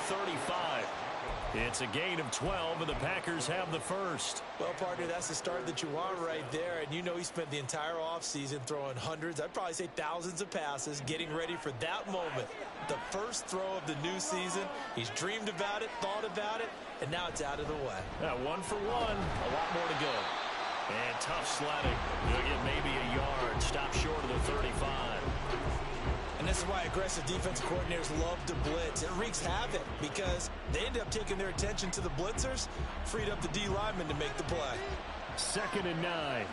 35. It's a gain of 12, and the Packers have the first. Well, partner, that's the start that you want right there. And you know he spent the entire offseason throwing hundreds, I'd probably say thousands of passes, getting ready for that moment. The first throw of the new season. He's dreamed about it, thought about it, and now it's out of the way. 1 for 1. A lot more to go. And tough sledding. He'll get maybe a yard. Stop short of the 35. And this is why aggressive defensive coordinators love to blitz. It wreaks havoc because they end up taking their attention to the blitzers, freed up the D lineman to make the play. 2nd and 9.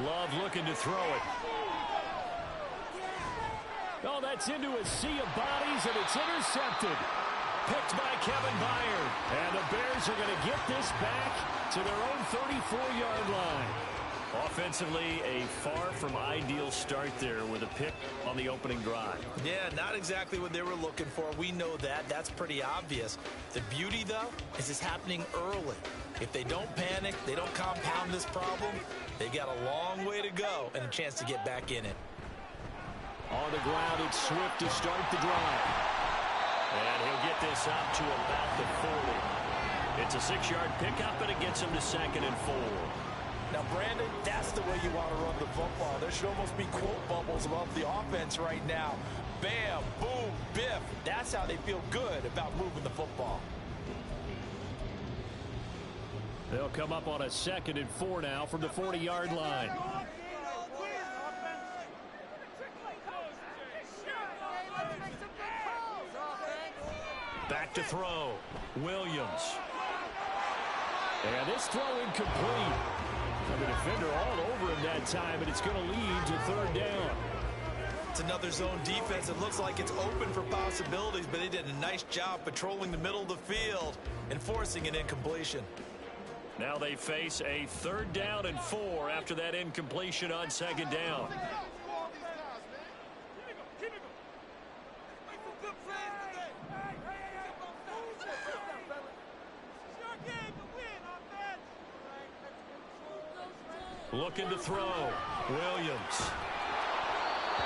Love looking to throw it. Oh, that's into a sea of bodies, and it's intercepted. Picked by Kevin Byard. And the Bears are going to get this back to their own 34-yard line. Offensively, a far from ideal start there with a pick on the opening drive. Yeah, not exactly what they were looking for. We know that. That's pretty obvious. The beauty, though, is it's happening early. If they don't panic, they don't compound this problem, they've got a long way to go and a chance to get back in it. On the ground, it's Swift to start the drive. And he'll get this out to about the 40. It's a 6-yard pickup, and it gets him to 2nd and 4. Now, Brandon, that's the way you want to run the football. There should almost be quote bubbles above the offense right now. Bam, boom, biff. That's how they feel good about moving the football. They'll come up on a 2nd and 4 now from the 40-yard line. Back to throw. Williams. And this throw incomplete. And the defender all over him that time, and it's going to lead to 3rd down. It's another zone defense. It looks like it's open for possibilities, but they did a nice job patrolling the middle of the field and forcing an incompletion. Now they face a 3rd down and 4 after that incompletion on 2nd down. Looking to throw. Williams.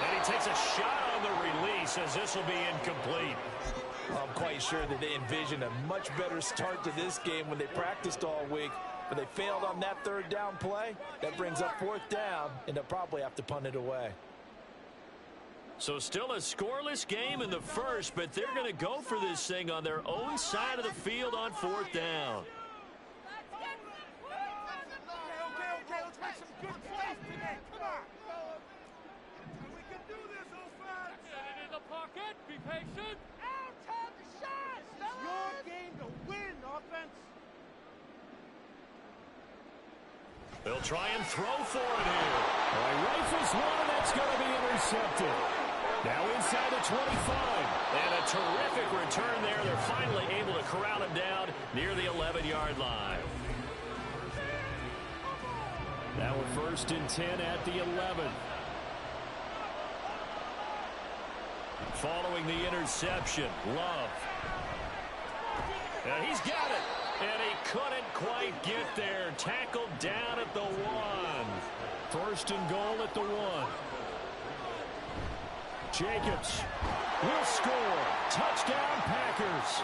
And he takes a shot on the release as this will be incomplete. I'm quite sure that they envisioned a much better start to this game when they practiced all week. But they failed on that 3rd down play. That brings up 4th down, and they'll probably have to punt it away. So still a scoreless game in the first, but they're going to go for this thing on their own side of the field on 4th down. They'll try and throw for it here. He rifles one, and that's going to be intercepted. Now inside the 25. And a terrific return there. They're finally able to corral him down near the 11-yard line. Now we're 1st and 10 at the 11. Following the interception, Love. And he's got it. And he couldn't quite get there. Tackled down at the 1. 1st and goal at the 1. Jacobs will score. Touchdown, Packers.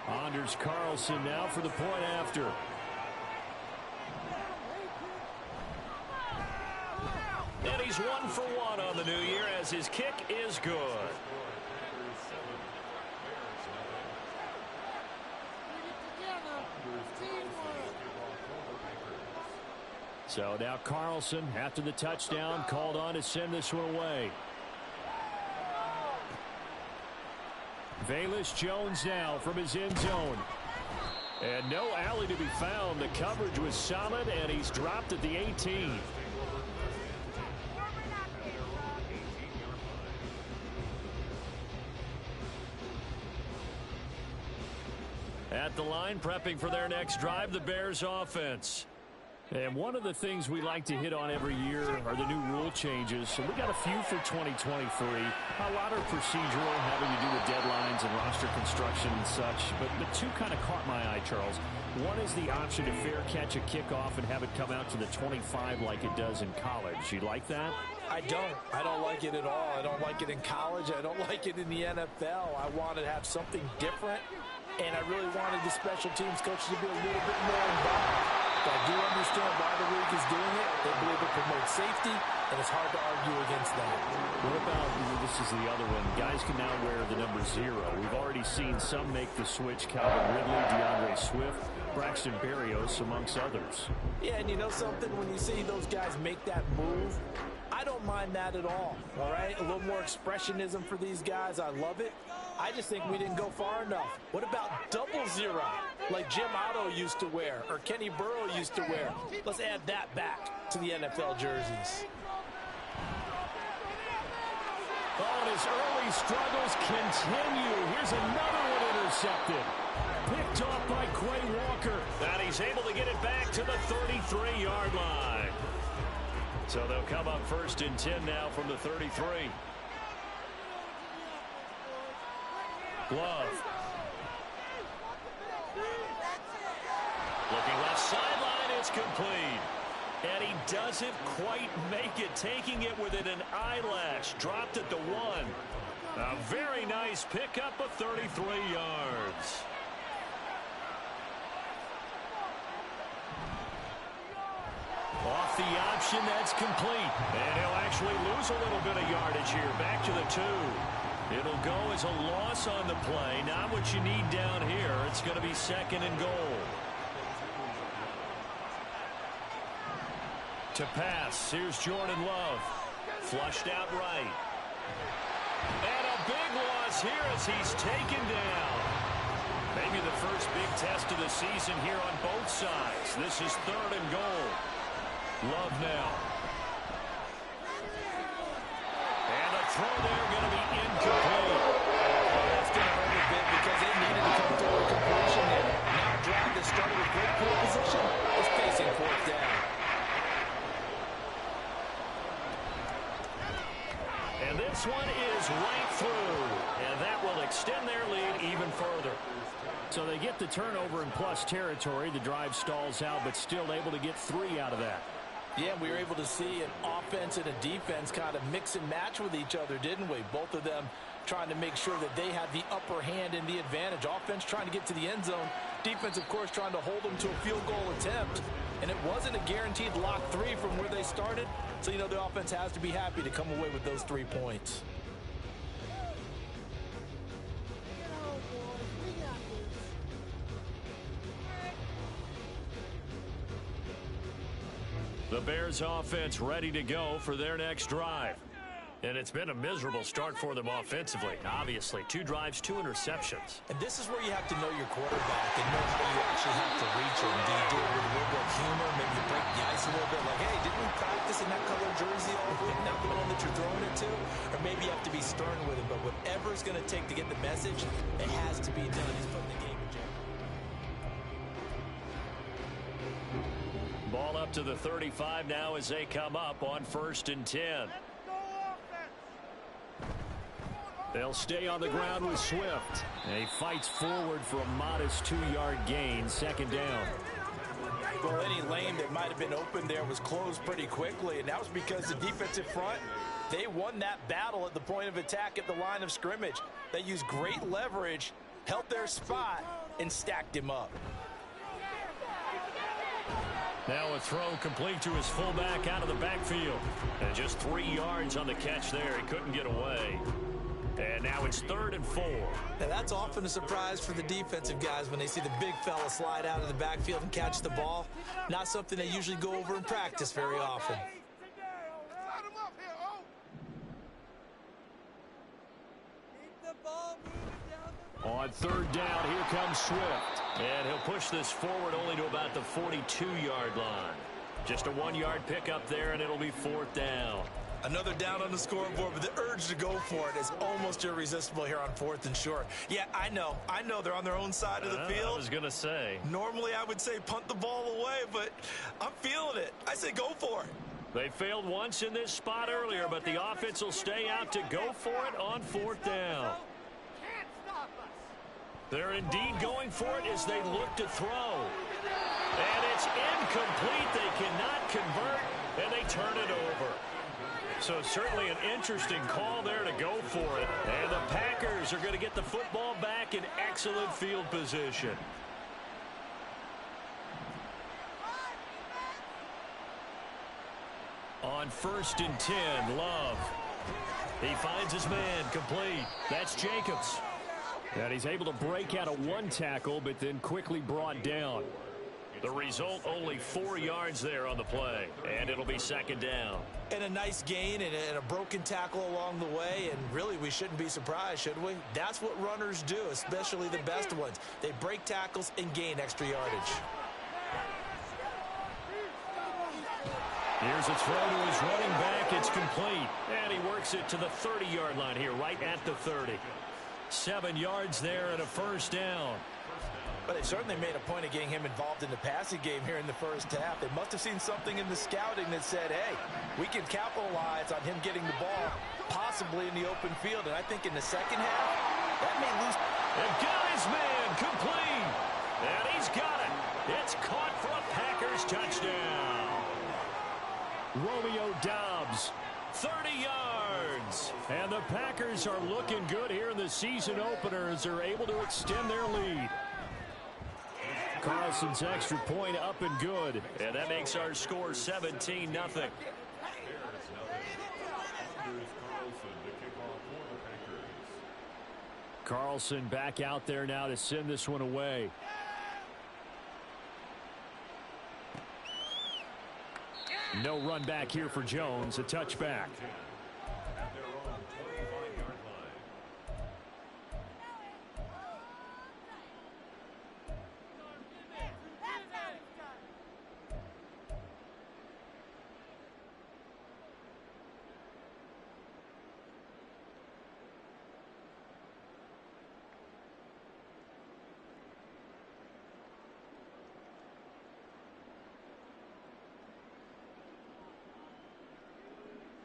Anders Carlson now for the point after. And he's 1 for 1 on the new year as his kick is good. So now Carlson, after the touchdown, called on to send this one away. Velus Jones now from his end zone. And no alley to be found. The coverage was solid, and he's dropped at the 18. At the line, prepping for their next drive, the Bears offense. And one of the things we like to hit on every year are the new rule changes. So we got a few for 2023. A lot are procedural, having to do with deadlines and roster construction and such. But the two kind of caught my eye, Charles. One is the option to fair catch a kickoff and have it come out to the 25 like it does in college. You like that? I don't like it at all. I don't like it in college. I don't like it in the NFL. I wanted to have something different, and I really wanted the special teams coaches to be a little bit more involved. But I do understand why the league is doing it. They believe it promotes safety, and it's hard to argue against that. What about, this is the other one, guys can now wear the number 0. We've already seen some make the switch, Calvin Ridley, DeAndre Swift, Braxton Berrios, amongst others. Yeah, and you know something? When you see those guys make that move, I don't mind that at all right? A little more expressionism for these guys. I love it. I just think we didn't go far enough. What about 00, like Jim Otto used to wear or Kenny Burrow used to wear? Let's add that back to the NFL jerseys. Oh, and his early struggles continue. Here's another one intercepted. Picked off by Quay Walker. And he's able to get it back to the 33-yard line. So they'll come up 1st and 10 now from the 33. Glove. Looking left sideline, it's complete. And he doesn't quite make it, taking it within an eyelash. Dropped at the 1. A very nice pickup of 33 yards. Off the option, that's complete. And he'll actually lose a little bit of yardage here. Back to the 2. It'll go as a loss on the play. Not what you need down here. It's going to be 2nd and goal. To pass, here's Jordan Love. Flushed out right. And a big loss here as he's taken down. Maybe the first big test of the season here on both sides. This is 3rd and goal. Love now. And a throw there going to be incomplete. That's going to hurt a bit because they needed to come to a completion there. Now a drive that started with great field position is facing 4th down. And this one is right through. And that will extend their lead even further. So they get the turnover in plus territory. The drive stalls out, but still able to get 3 out of that. Yeah, we were able to see an offense and a defense kind of mix and match with each other, didn't we? Both of them trying to make sure that they had the upper hand and the advantage. Offense trying to get to the end zone. Defense, of course, trying to hold them to a field goal attempt. And it wasn't a guaranteed lock 3 from where they started. So, you know, the offense has to be happy to come away with those 3 points. The Bears offense ready to go for their next drive. And it's been a miserable start for them offensively. Obviously, 2 drives, 2 interceptions. And this is where you have to know your quarterback and know how you actually have to reach him. Do you do it with a little bit of humor? Maybe you break the ice a little bit like, hey, didn't we practice in that color jersey all week, not the one that you're throwing it to? Or maybe you have to be stern with him. But whatever it's going to take to get the message, it has to be done. He's putting the game in jeopardy. Ball up to the 35 now as they come up on 1st and 10. They'll stay on the ground with Swift. And he fights forward for a modest 2-yard gain, 2nd down. Well, any lane that might have been open there was closed pretty quickly, and that was because the defensive front, they won that battle at the point of attack at the line of scrimmage. They used great leverage, held their spot, and stacked him up. Now a throw complete to his fullback out of the backfield. And just 3 yards on the catch there. He couldn't get away. And now it's 3rd and 4. Now that's often a surprise for the defensive guys when they see the big fella slide out of the backfield and catch the ball. Not something they usually go over in practice very often. On 3rd down, here comes Swift. And he'll push this forward only to about the 42-yard line. Just a 1-yard pickup there, and it'll be 4th down. Another down on the scoreboard, but the urge to go for it is almost irresistible here on 4th and short. Yeah, I know they're on their own side of the field. I was going to say. Normally I would say punt the ball away, but I'm feeling it. I say go for it. They failed once in this spot earlier, but the offense will stay out to go for it on 4th down. They're indeed going for it as they look to throw. And it's incomplete. They cannot convert, and they turn it over. So certainly an interesting call there to go for it. And the Packers are going to get the football back in excellent field position. On 1st and 10, Love. He finds his man complete. That's Jacobs. And he's able to break out of one tackle, but then quickly brought down. The result, only 4 yards there on the play, and it'll be 2nd down. And a nice gain and a broken tackle along the way, and really we shouldn't be surprised, should we? That's what runners do, especially the best ones. They break tackles and gain extra yardage. Here's a throw to his running back. It's complete, and he works it to the 30-yard line here, right at the 30. 7 yards there and a 1st down. But they certainly made a point of getting him involved in the passing game here in the first half. They must have seen something in the scouting that said, hey, we can capitalize on him getting the ball possibly in the open field. And I think in the second half, that may lose. And got his man complete. And he's got it. It's caught for a Packers touchdown. Romeo Doubs, 30 yards. And the Packers are looking good here in the season opener as they're able to extend their lead. Carlson's extra point up and good. And that makes our score 17-0. Carlson back out there now to send this one away. No run back here for Jones. A touchback.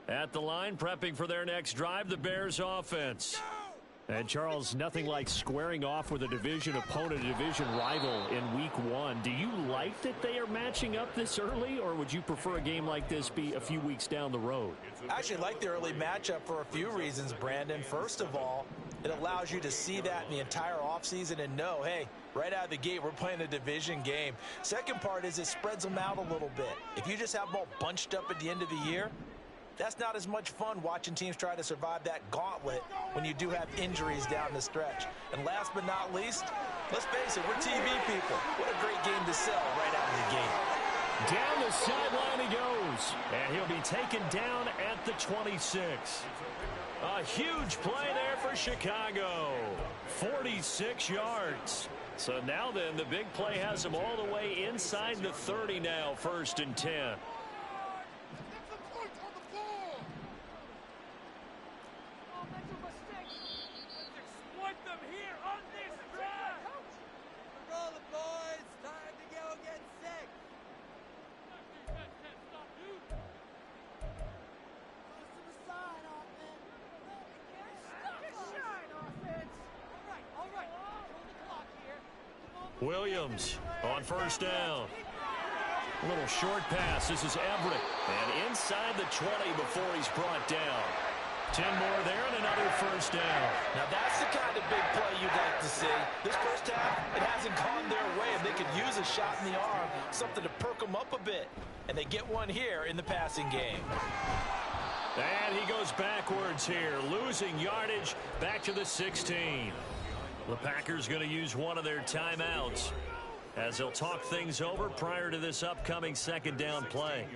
At the line, prepping for their next drive, the Bears offense. And Charles, nothing like squaring off with a division opponent, a division rival in week 1. Do you like that they are matching up this early, or would you prefer a game like this be a few weeks down the road? I actually like the early matchup for a few reasons, Brandon. First of all, it allows you to see that in the entire offseason and know, hey, right out of the gate, we're playing a division game. Second part is it spreads them out a little bit. If you just have them all bunched up at the end of the year, that's not as much fun watching teams try to survive that gauntlet when you do have injuries down the stretch. And last but not least, let's face it, we're TV people. What a great game to sell right out of the gate. Down the sideline he goes. And he'll be taken down at the 26. A huge play there for Chicago. 46 yards. So now then, the big play has him all the way inside the 30 now, 1st and 10. Williams on 1st down. A little short pass. This is Everett. And inside the 20 before he's brought down. 10 more there and another 1st down. Now that's the kind of big play you'd like to see. This first half, it hasn't gone their way, and they could use a shot in the arm, something to perk them up a bit. And they get one here in the passing game. And he goes backwards here, losing yardage back to the 16. The Packers going to use one of their timeouts as they'll talk things over prior to this upcoming 2nd down play.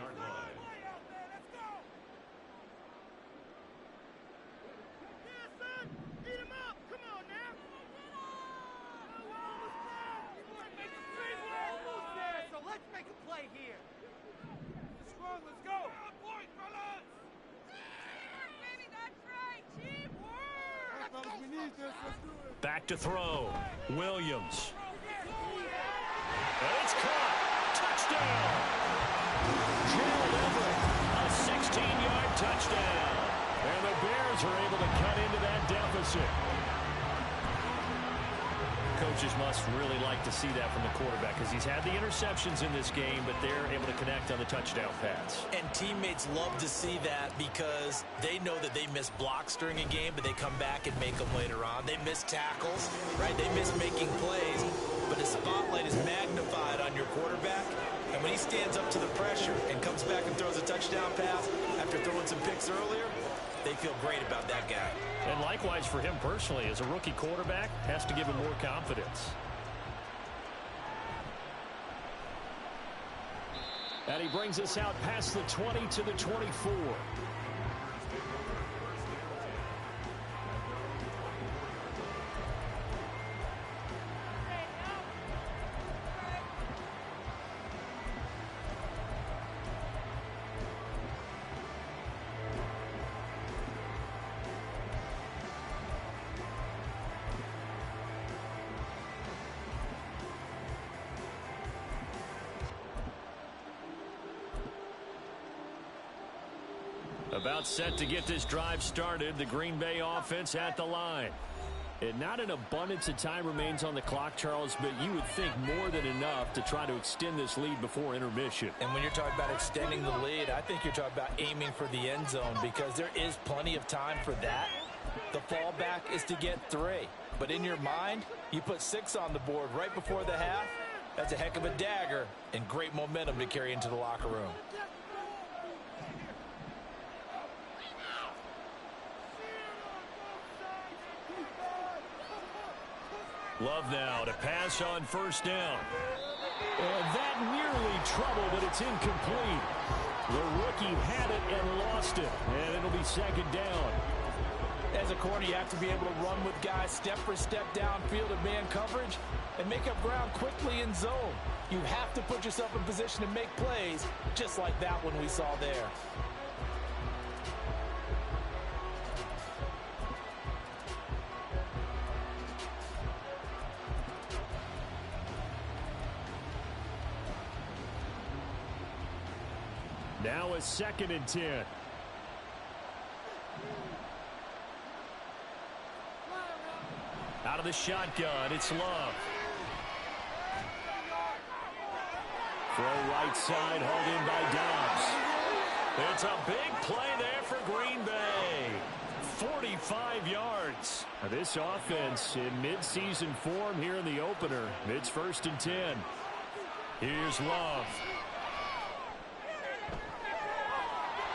Back to throw. Williams. And it's caught. Touchdown. Gerald Everett, a 16-yard touchdown. And the Bears are able to cut into that deficit. Coaches must really like to see that from the quarterback because he's had the interceptions in this game, but they're able to connect on the touchdown pass. And teammates love to see that because they know that they miss blocks during a game, but they come back and make them later on. They miss tackles, right? They miss making plays, but the spotlight is magnified on your quarterback. And when he stands up to the pressure and comes back and throws a touchdown pass after throwing some picks earlier, they feel great about that guy. And likewise for him personally, as a rookie quarterback, has to give him more confidence. And he brings us out past the 20 to the 24. About set to get this drive started. The Green Bay offense at the line. And not an abundance of time remains on the clock, Charles, but you would think more than enough to try to extend this lead before intermission. And when you're talking about extending the lead, I think you're talking about aiming for the end zone because there is plenty of time for that. The fallback is to get 3. But in your mind, you put 6 on the board right before the half. That's a heck of a dagger and great momentum to carry into the locker room. Love now to pass on first down. And that nearly trouble, but it's incomplete. The rookie had it and lost it, and it'll be second down. As a corner, you have to be able to run with guys step for step downfield in man coverage and make up ground quickly in zone. You have to put yourself in position to make plays, just like that one we saw there. Now a 2nd and 10. Out of the shotgun, it's Love. Throw right side, hauled in by Dobbs. It's a big play there for Green Bay. 45 yards. Now this offense in midseason form here in the opener. It's 1st and 10. Here's Love.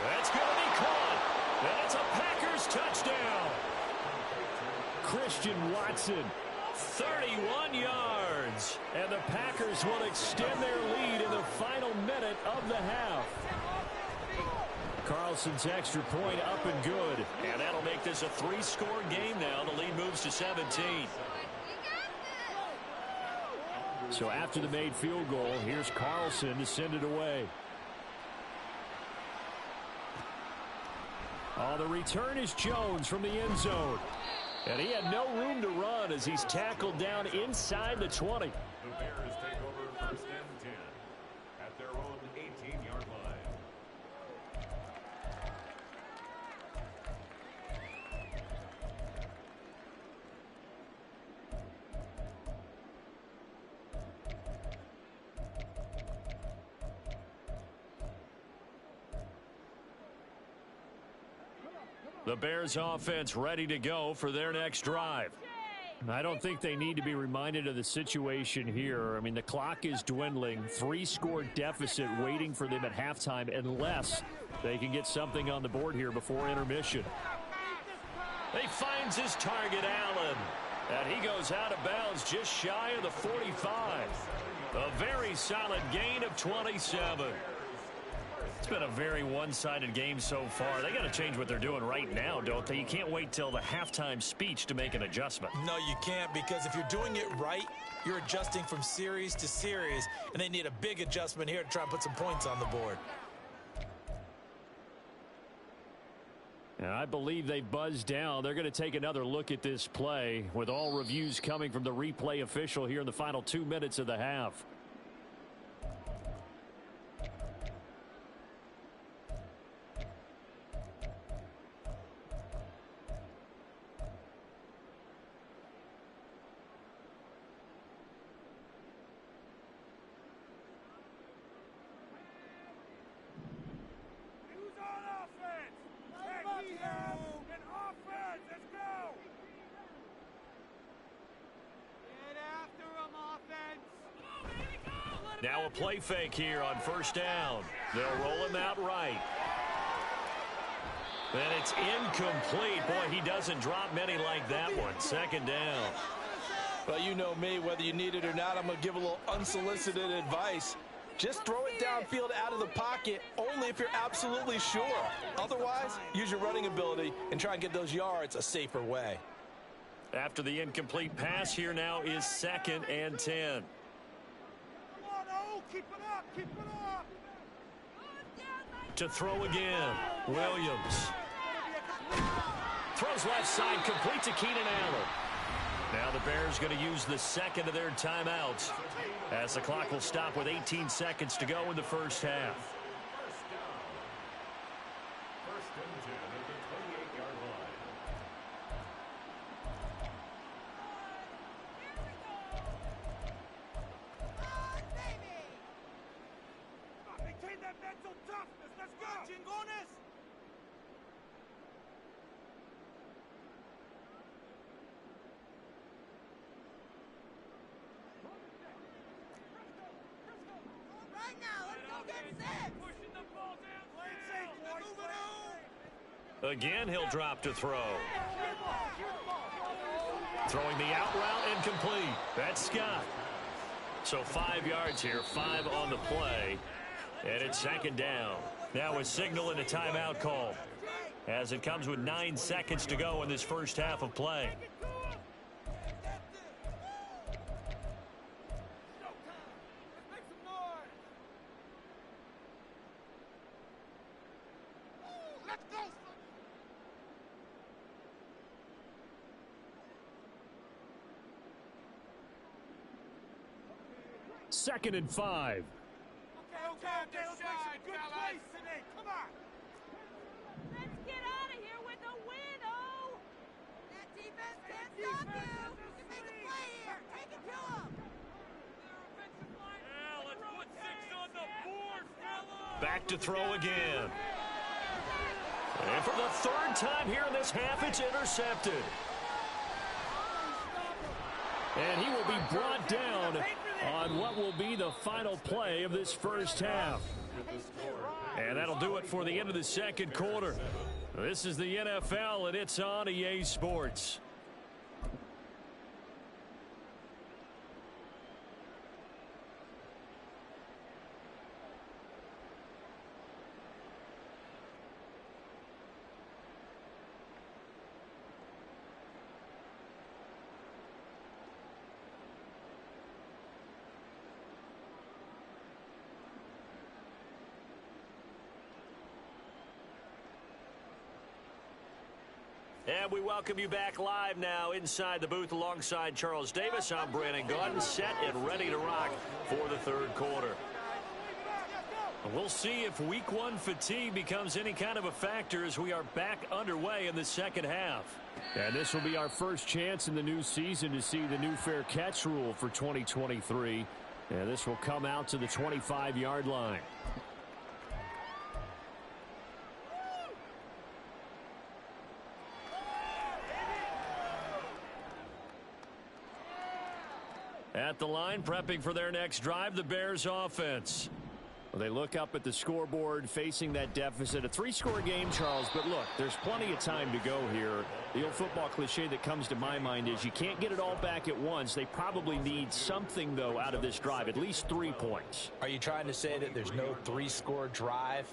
That's going to be caught. That's a Packers touchdown. Christian Watson, 31 yards. And the Packers will extend their lead in the final minute of the half. Carlson's extra point up and good. And that'll make this a 3-score game now. The lead moves to 17. So after the made field goal, here's Carlson to send it away. Oh, the return is Jones from the end zone. And he had no room to run as he's tackled down inside the 20. The Bears take over 1st and 10 at their own 18-yard line. The Bears offense ready to go for their next drive. I don't think they need to be reminded of the situation here. I mean, the clock is dwindling. 3-score deficit waiting for them at halftime unless they can get something on the board here before intermission. He finds his target, Allen. And he goes out of bounds just shy of the 45. A very solid gain of 27. It's been a very one-sided game so far. They got to change what they're doing right now, don't they? You can't wait till the halftime speech to make an adjustment. No, you can't, because if you're doing it right, you're adjusting from series to series, and they need a big adjustment here to try and put some points on the board. And I believe they buzzed down. They're going to take another look at this play with all reviews coming from the replay official here in the final 2 minutes of the half. Now a play fake here on first down. They'll roll him out right. And it's incomplete. Boy, he doesn't drop many like that one. Second down. Well, you know me, whether you need it or not, I'm going to give a little unsolicited advice. Just throw it downfield out of the pocket only if you're absolutely sure. Otherwise, use your running ability and try and get those yards a safer way. After the incomplete pass, here now is 2nd and 10. Keep it up, keep it up. To throw again, Williams. Throws left side, complete to Keenan Allen. Now the Bears going to use the second of their timeouts as the clock will stop with 18 seconds to go in the first half. First and 10 at the 28-yard line. Maintain that mental toughness. Let's go. Chingones. Right now, let's go get set. Pushing the ball down. Play it safe, boys. Move it on. Again, he'll drop to throw. Throwing the out route incomplete. That's Scott. So 5 yards here, 5 on the play. And it's second down. Now a signal and a timeout call as it comes with 9 seconds to go in this first half of play. Second and 5. Okay, let's make some good plays today. Come on. Let's get out of here with a win, oh! That defense can't stop you. You make a play here. Take it to them. Yeah, let's put 6 on the board, fellas. Back to throw again. And for the 3rd time here in this half, it's intercepted. And he will be brought down on what will be the final play of this first half. And that'll do it for the end of the second quarter. This is the NFL, and it's on EA Sports. And we welcome you back live now inside the booth alongside Charles Davis. I'm Brandon Gaudin, set and ready to rock for the third quarter. We'll see if week 1 fatigue becomes any kind of a factor as we are back underway in the second half. And this will be our first chance in the new season to see the new fair catch rule for 2023. And this will come out to the 25-yard line. At the line, prepping for their next drive, the Bears offense. Well, they look up at the scoreboard, facing that deficit. A 3-score game, Charles, but look, there's plenty of time to go here. The old football cliche that comes to my mind is you can't get it all back at once. They probably need something, though, out of this drive, at least 3 points. Are you trying to say that there's no 3-score drive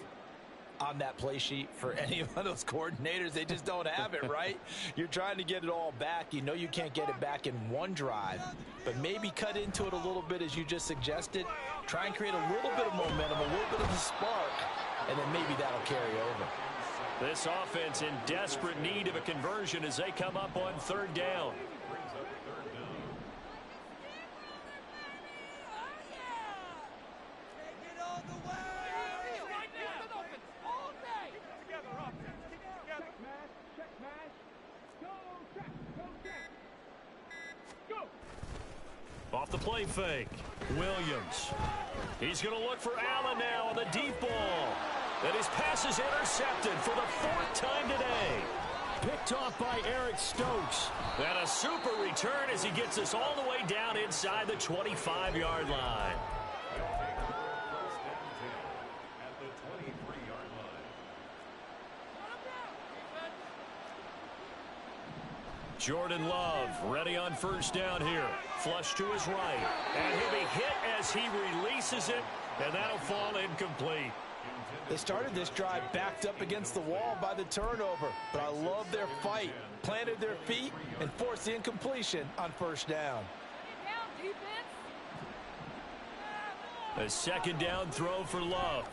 on that play sheet for any of those coordinators? They just don't have it, right? You're trying to get it all back. You know you can't get it back in one drive, but maybe cut into it a little bit as you just suggested. Try and create a little bit of momentum, a little bit of a spark, and then maybe that'll carry over. This offense in desperate need of a conversion as they come up on third down. Off the play fake, Williams. He's going to look for Allen now on the deep ball. And his pass is intercepted for the 4th time today. Picked off by Eric Stokes. And a super return as he gets us all the way down inside the 25-yard line. At the 23-yard line. Jordan Love ready on first down here. Flush to his right. And he'll be hit as he releases it. And that'll fall incomplete. They started this drive backed up against the wall by the turnover, but I love their fight. Planted their feet and forced the incompletion on first down. A second down throw for Love.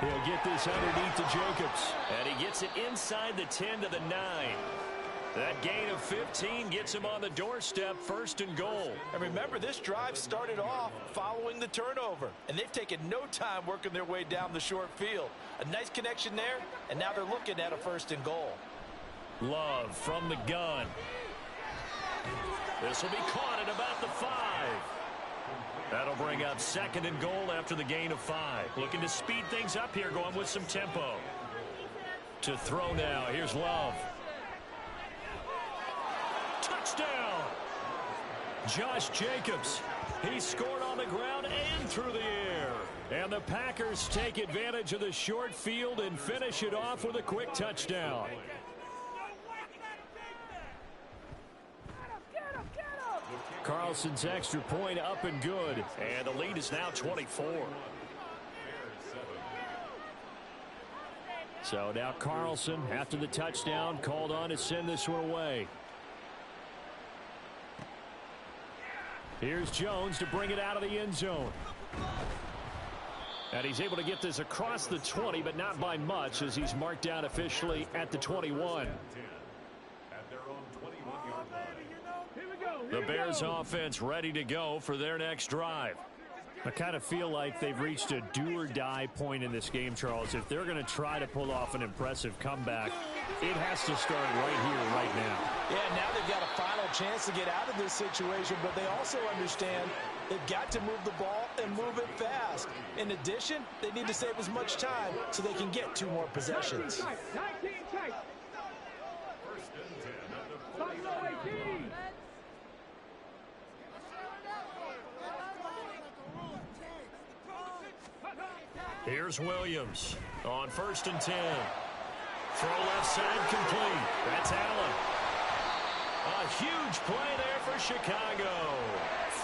He'll get this underneath to Jacobs. And he gets it inside the 10 to the 9. That gain of 15 gets him on the doorstep, 1st and goal. And remember, this drive started off following the turnover, and they've taken no time working their way down the short field. A nice connection there, and now they're looking at a 1st and goal. Love from the gun. This will be caught at about the 5. That'll bring up 2nd and goal after the gain of 5. Looking to speed things up here, going with some tempo. To throw now, here's Love. Touchdown! Josh Jacobs. He scored on the ground and through the air. And the Packers take advantage of the short field and finish it off with a quick touchdown. Carlson's extra point up and good. And the lead is now 24. So now Carlson, after the touchdown, called on to send this one away. Here's Jones to bring it out of the end zone. And he's able to get this across the 20, but not by much, as he's marked down officially at the 21. At their own 21-yard line. The Bears offense ready to go for their next drive. I kind of feel like they've reached a do-or-die point in this game, Charles. If they're going to try to pull off an impressive comeback, it has to start right here, right now. Yeah, now they've got a final chance to get out of this situation, but they also understand they've got to move the ball and move it fast. In addition, they need to save as much time so they can get 2 more possessions. 1st and 10 at the 40-yard line. Here's Williams on 1st and 10. Throw left side complete. That's Allen. A huge play there for Chicago.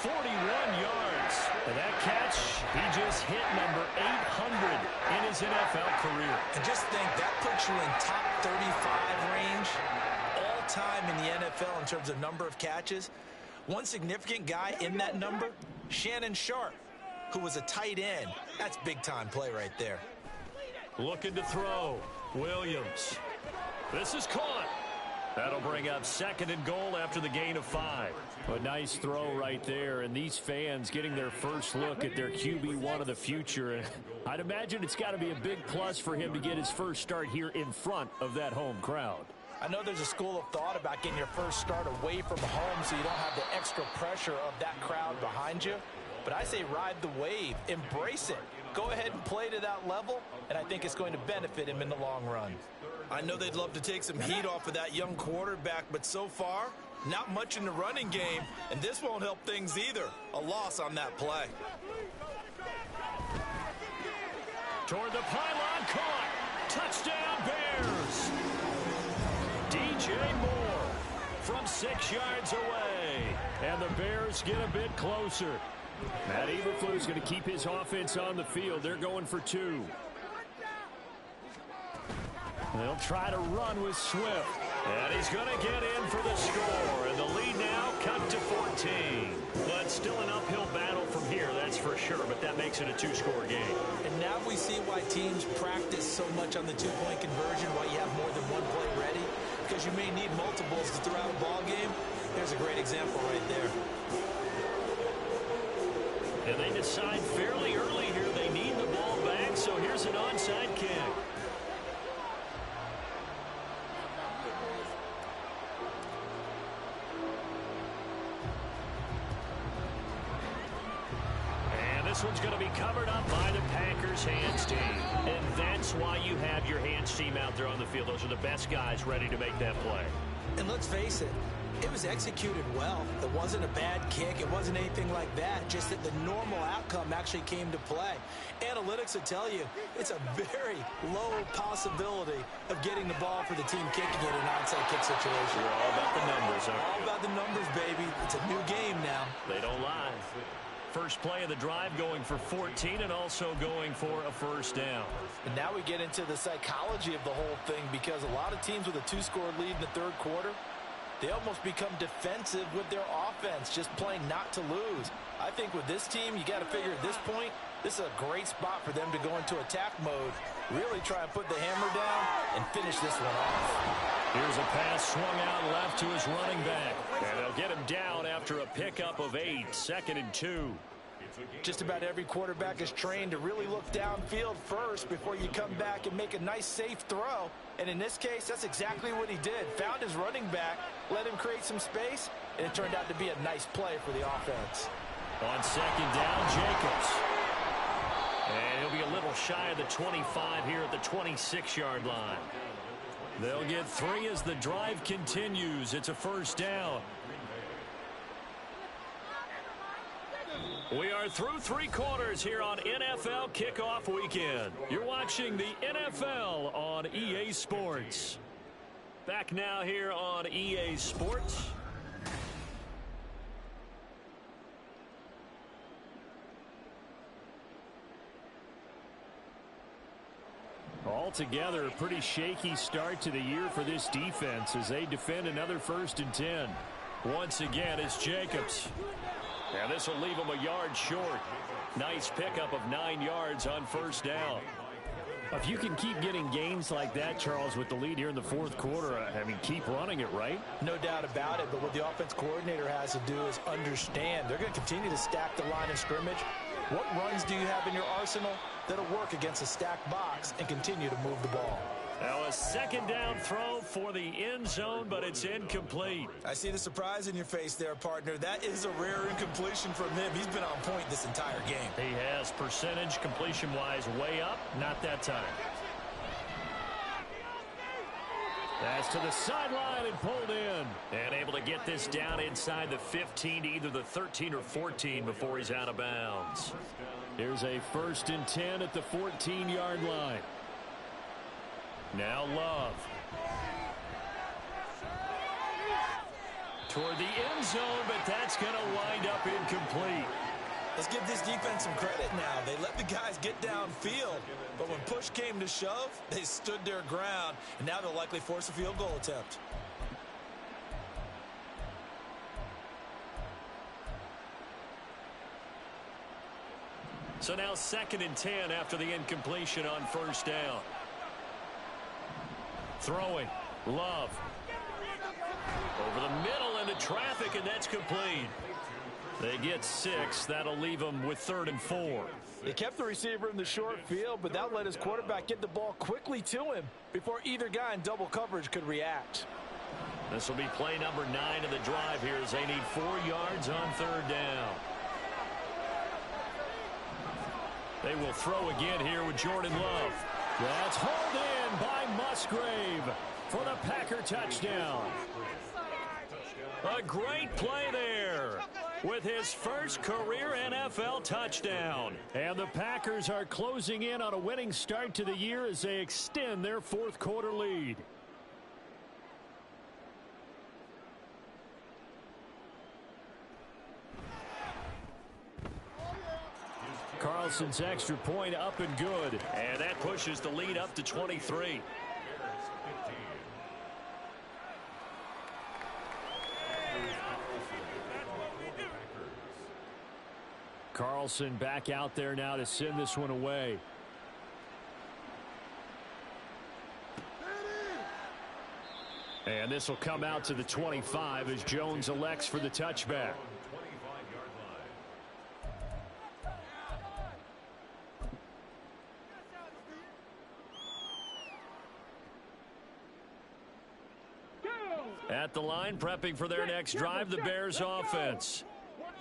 41 yards. And that catch, he just hit number 800 in his NFL career. And just think, that puts you in top 35 range all time in the NFL in terms of number of catches. One significant guy in that number, Shannon Sharp, who was a tight end. That's big-time play right there. Looking to throw. Williams. This is caught. That'll bring up 2nd and goal after the gain of 5. A nice throw right there, and these fans getting their first look at their QB1 of the future. And I'd imagine it's got to be a big plus for him to get his first start here in front of that home crowd. I know there's a school of thought about getting your first start away from home so you don't have the extra pressure of that crowd behind you. But I say ride the wave, embrace it. Go ahead and play to that level, and I think it's going to benefit him in the long run. I know they'd love to take some heat off of that young quarterback, but so far, not much in the running game, and this won't help things either. A loss on that play. Toward the pylon, caught. Touchdown, Bears. DJ Moore from 6 yards away. And the Bears get a bit closer. Matt Eberflus going to keep his offense on the field. They're going for 2. They'll try to run with Swift. And he's going to get in for the score. And the lead now cut to 14. But still an uphill battle from here, that's for sure. But that makes it a two-score game. And now we see why teams practice so much on the two-point conversion, why you have more than one play ready. Because you may need multiples to throw out a ball game. Here's a great example right there. And they decide fairly early here they need the ball back, so here's an onside kick. And this one's going to be covered up by the Packers hands team. And that's why you have your hands team out there on the field. Those are the best guys ready to make that play. And let's face it, it was executed well. It wasn't a bad kick. It wasn't anything like that. Just that the normal outcome actually came to play. Analytics will tell you it's a very low possibility of getting the ball for the team kicking it in an onside kick situation. We're all about the numbers, aren't we? All about the numbers, baby. It's a new game now. They don't lie. First play of the drive going for 14 and also going for a first down. And now we get into the psychology of the whole thing, because a lot of teams with a two-score lead in the third quarter, they almost become defensive with their offense, just playing not to lose. I think with this team, you got to figure at this point, this is a great spot for them to go into attack mode, really try and put the hammer down and finish this one off. Here's a pass swung out left to his running back. And they'll get him down after a pickup of 8, 2nd and 2. Just about every quarterback is trained to really look downfield first before you come back and make a nice, safe throw. And in this case, that's exactly what he did. Found his running back, let him create some space, and it turned out to be a nice play for the offense. On second down, Jacobs. And he'll be a little shy of the 25 here at the 26-yard line. They'll get 3 as the drive continues. It's a first down. We are through 3 quarters here on NFL Kickoff Weekend. You're watching the NFL on EA Sports. Back now here on EA Sports. Altogether, a pretty shaky start to the year for this defense as they defend another 1st and 10. Once again, it's Jacobs. And this will leave him a yard short. Nice pickup of 9 yards on first down. If you can keep getting gains like that, Charles, with the lead here in the 4th quarter, I mean, keep running it, right? No doubt about it, but what the offense coordinator has to do is understand. They're going to continue to stack the line of scrimmage. What runs do you have in your arsenal that'll work against a stacked box and continue to move the ball? Now a second down throw for the end zone, but it's incomplete. I see the surprise in your face there, partner. That is a rare incompletion from him. He's been on point this entire game. He has percentage completion-wise way up. Not that time. That's to the sideline and pulled in. And able to get this down inside the 15 to either the 13 or 14 before he's out of bounds. Here's a 1st and 10 at the 14-yard line. Now Love. Toward the end zone, but that's going to wind up incomplete. Let's give this defense some credit now. They let the guys get downfield, but when push came to shove, they stood their ground, and now they'll likely force a field goal attempt. So now 2nd and 10 after the incompletion on first down. Throwing. Love. Over the middle into traffic, and that's complete. They get 6. That'll leave them with 3rd and 4. They kept the receiver in the short field, but that let his quarterback get the ball quickly to him before either guy in double coverage could react. This will be play number 9 of the drive here as they need 4 yards on 3rd down. They will throw again here with Jordan Love. That's hauled in by Musgrave for the Packer touchdown. A great play there with his first career NFL touchdown. And the Packers are closing in on a winning start to the year as they extend their 4th quarter lead. Carlson's extra point up and good. And that pushes the lead up to 23. Carlson back out there now to send this one away. And this will come out to the 25 as Jones elects for the touchback. At the line, prepping for their next drive, the Bears offense.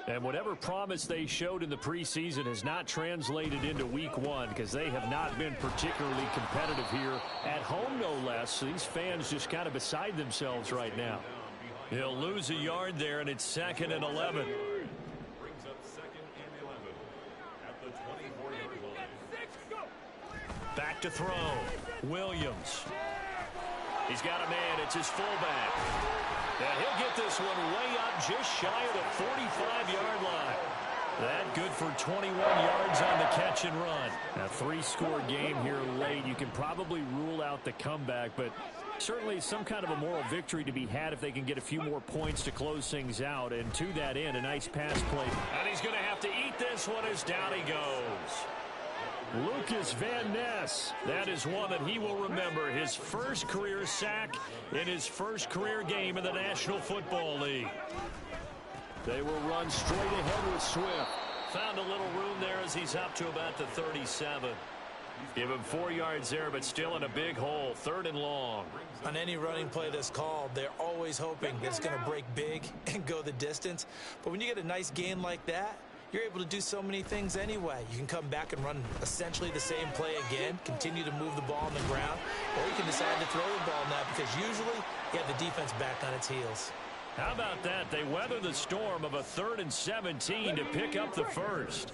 And whatever promise they showed in the preseason has not translated into week one because they have not been particularly competitive here at home, no less. So these fans just kind of beside themselves right now. He'll lose a yard there, and it's 2nd and 11. Brings up 2nd and 11 at the 24-yard line. Back to throw. Williams. He's got a man. It's his fullback. And he'll get this one way up just shy of the 45-yard line. That good for 21 yards on the catch and run. A 3-score game here late. You can probably rule out the comeback, but certainly some kind of a moral victory to be had if they can get a few more points to close things out. And to that end, a nice pass play. And he's going to have to eat this one as down he goes. Lucas Van Ness. That is one that he will remember. His first career sack in his first career game in the National Football League. They will run straight ahead with Swift. Found a little room there as he's up to about the 37. Give him 4 yards there, but still in a big hole. 3rd and long. On any running play that's called, they're always hoping that it's going to break big and go the distance. But when you get a nice gain like that, you're able to do so many things anyway. You can come back and run essentially the same play again, continue to move the ball on the ground, or you can decide to throw the ball now because usually you have the defense back on its heels. How about that? They weather the storm of a 3rd and 17 to pick up the first.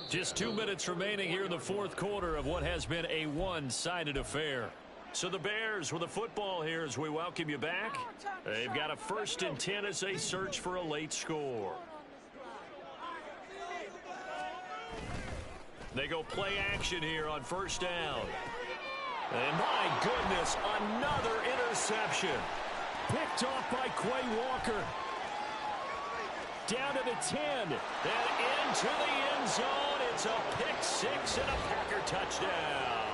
Just 2 minutes remaining here in the 4th quarter of what has been a one-sided affair. So the Bears with the football here as we welcome you back. They've got a 1st and 10 as they search for a late score. They go play action here on 1st down. And my goodness, another interception. Picked off by Quay Walker. Down to the 10. And into the end zone. It's a pick 6 and a Packer touchdown.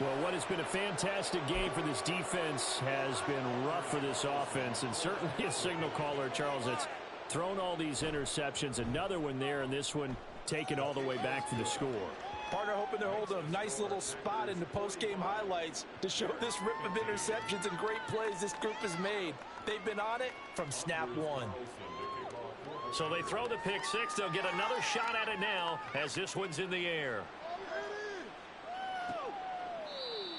Well, what has been a fantastic game for this defense has been rough for this offense, and certainly a signal caller, Charles, that's thrown all these interceptions. Another one there, and this one taken all the way back for the score. Partner hoping they're holding a nice little spot in the post-game highlights to show this rip of interceptions and great plays this group has made. They've been on it from snap one. So they throw the pick 6. They'll get another shot at it now as this one's in the air.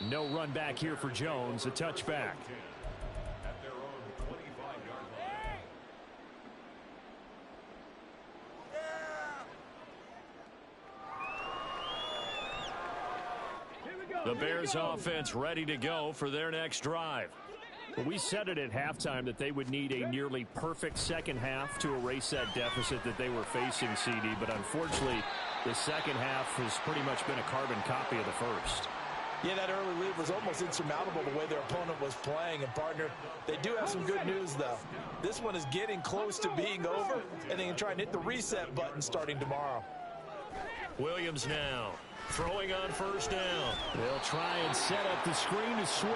No run back here for Jones, a touchback. At their own 25-yard line. The Bears offense ready to go for their next drive. Well, we said it at halftime that they would need a nearly perfect second half to erase that deficit that they were facing, CD, but unfortunately the second half has pretty much been a carbon copy of the first. Yeah, that early lead was almost insurmountable the way their opponent was playing. And, partner, they do have some good news, though. This one is getting close to being over, and they can try and hit the reset button starting tomorrow. Williams now throwing on 1st down. They'll try and set up the screen to Swift.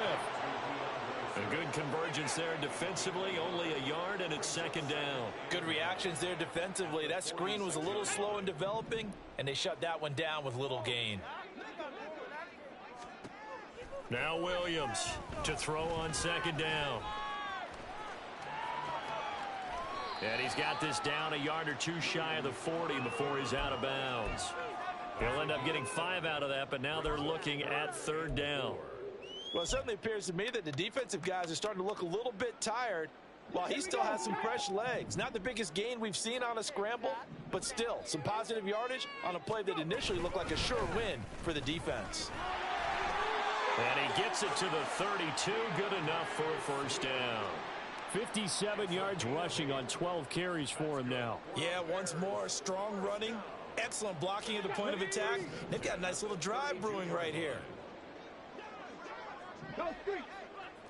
A good convergence there defensively, only a yard, and it's 2nd down. Good reactions there defensively. That screen was a little slow in developing, and they shut that one down with little gain. Now Williams to throw on 2nd down. And he's got this down a yard or 2 shy of the 40 before he's out of bounds. He'll end up getting 5 out of that, but now they're looking at 3rd down. Well, it certainly appears to me that the defensive guys are starting to look a little bit tired while he still has some fresh legs. Not the biggest gain we've seen on a scramble, but still some positive yardage on a play that initially looked like a sure win for the defense. And he gets it to the 32, good enough for a 1st down. 57 yards rushing on 12 carries for him now. Yeah, once more, strong running, excellent blocking at the point of attack. They've got a nice little drive brewing right here. Go Street!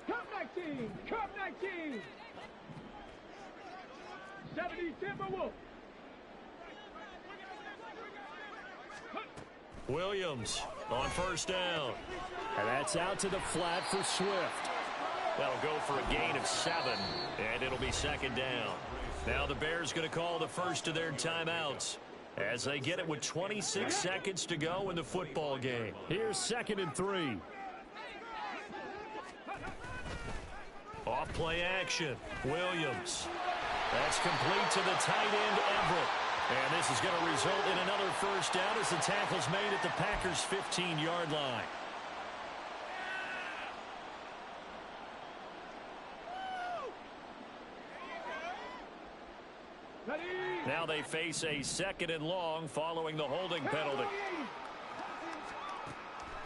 Cup 19! Cup 19! Williams on first down. And that's out to the flat for Swift. That'll go for a gain of 7, and it'll be second down. Now the Bears going to call the first of their timeouts as they get it with 26 seconds to go in the football game. Here's 2nd and 3. Off play action. Williams. That's complete to the tight end, Everett. And this is going to result in another first down as the tackle's made at the Packers' 15-yard line. Now they face a 2nd and long following the holding penalty.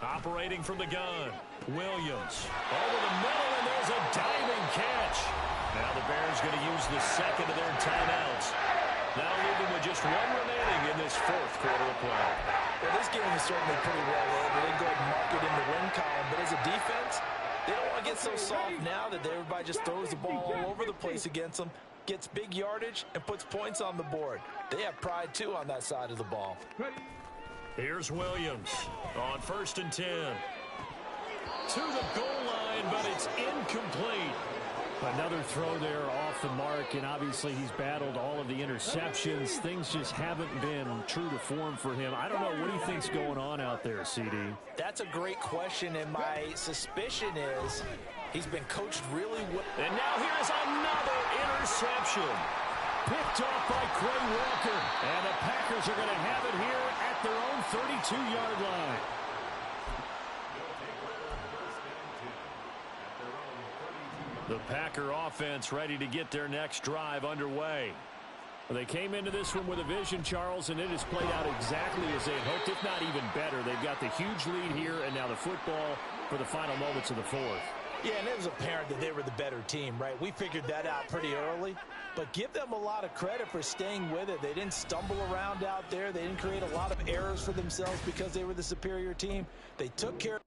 Operating from the gun. Williams over the middle, and there's a diving catch. Now the Bears going to use the 2nd of their timeouts. Now leaving with just 1 remaining in this 4th quarter of play. Well, this game is certainly pretty well over. They go ahead and mark it in the win column, but as a defense, they don't want to get so soft now that everybody just throws the ball all over the place against them, gets big yardage, and puts points on the board. They have pride, too, on that side of the ball. Here's Williams on 1st and 10. To the goal line, but it's incomplete. Another throw there off the mark, and obviously he's battled all of the interceptions. Things just haven't been true to form for him. I don't know. What do you think's going on out there, CD? That's a great question, and my suspicion is he's been coached really well. And now here's another interception. Picked off by Quay Walker. And the Packers are going to have it here at their own 32-yard line. The Packer offense ready to get their next drive underway. They came into this one with a vision, Charles, and it has played out exactly as they had hoped, if not even better. They've got the huge lead here, and now the football for the final moments of the 4th. Yeah, and it was apparent that they were the better team, right? We figured that out pretty early. But give them a lot of credit for staying with it. They didn't stumble around out there. They didn't create a lot of errors for themselves because they were the superior team. They took care of